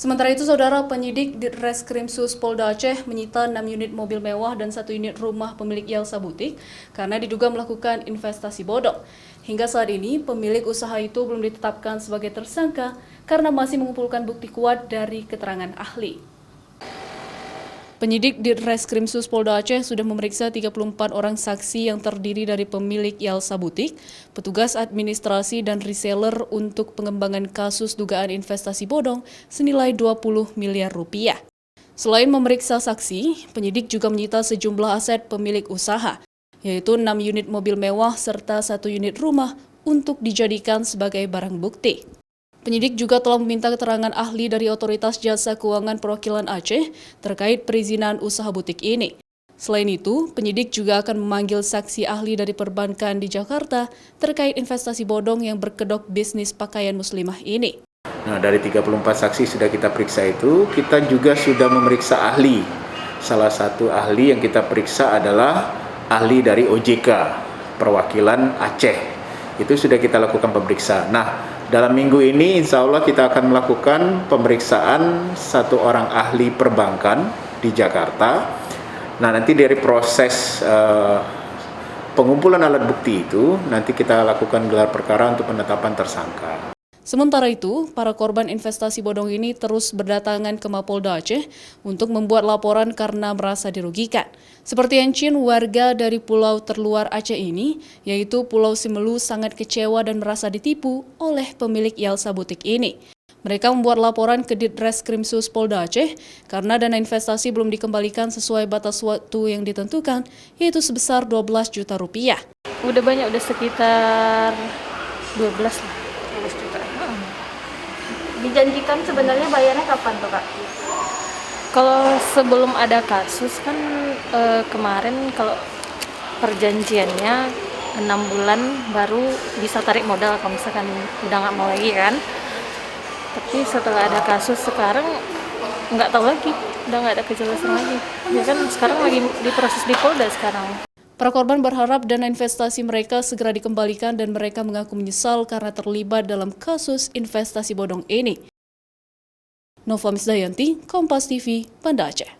Sementara itu, Saudara, penyidik di Reskrimsus Polda Aceh menyita 6 unit mobil mewah dan 1 unit rumah pemilik Yelza Butik karena diduga melakukan investasi bodong. Hingga saat ini, pemilik usaha itu belum ditetapkan sebagai tersangka karena masih mengumpulkan bukti kuat dari keterangan ahli. Penyidik di Reskrimsus Polda Aceh sudah memeriksa 34 orang saksi yang terdiri dari pemilik Yelza Butik, petugas administrasi dan reseller untuk pengembangan kasus dugaan investasi bodong senilai 20 miliar rupiah. Selain memeriksa saksi, penyidik juga menyita sejumlah aset pemilik usaha, yaitu 6 unit mobil mewah serta 1 unit rumah untuk dijadikan sebagai barang bukti. Penyidik juga telah meminta keterangan ahli dari Otoritas Jasa Keuangan Perwakilan Aceh terkait perizinan usaha butik ini. Selain itu, penyidik juga akan memanggil saksi ahli dari perbankan di Jakarta terkait investasi bodong yang berkedok bisnis pakaian muslimah ini. Nah, dari 34 saksi sudah kita periksa itu, kita juga sudah memeriksa ahli. Salah satu ahli yang kita periksa adalah ahli dari OJK, Perwakilan Aceh. Itu sudah kita lakukan pemeriksaan. Nah, dalam minggu ini insya Allah kita akan melakukan pemeriksaan satu orang ahli perbankan di Jakarta. Nah, nanti dari proses pengumpulan alat bukti itu, nanti kita lakukan gelar perkara untuk penetapan tersangka. Sementara itu, para korban investasi bodong ini terus berdatangan ke Mapolda Aceh untuk membuat laporan karena merasa dirugikan. Seperti Encin, warga dari pulau terluar Aceh ini, yaitu Pulau Simelu, sangat kecewa dan merasa ditipu oleh pemilik Yelza Butik ini. Mereka membuat laporan ke Ditreskrimsus Polda Aceh karena dana investasi belum dikembalikan sesuai batas waktu yang ditentukan, yaitu sebesar 12 juta rupiah. Udah banyak, udah sekitar 12 lah. 12 juta. Dijanjikan sebenarnya bayarnya kapan tuh, Kak? Kalau sebelum ada kasus kan kemarin kalau perjanjiannya 6 bulan baru bisa tarik modal kalau misalkan udah nggak mau lagi kan. Tapi setelah ada kasus sekarang nggak tahu lagi, udah nggak ada kejelasan lagi. Ya kan sekarang lagi diproses di Polda sekarang. Para korban berharap dana investasi mereka segera dikembalikan dan mereka mengaku menyesal karena terlibat dalam kasus investasi bodong ini. Nova Misdayanti, Kompas TV, Banda Aceh.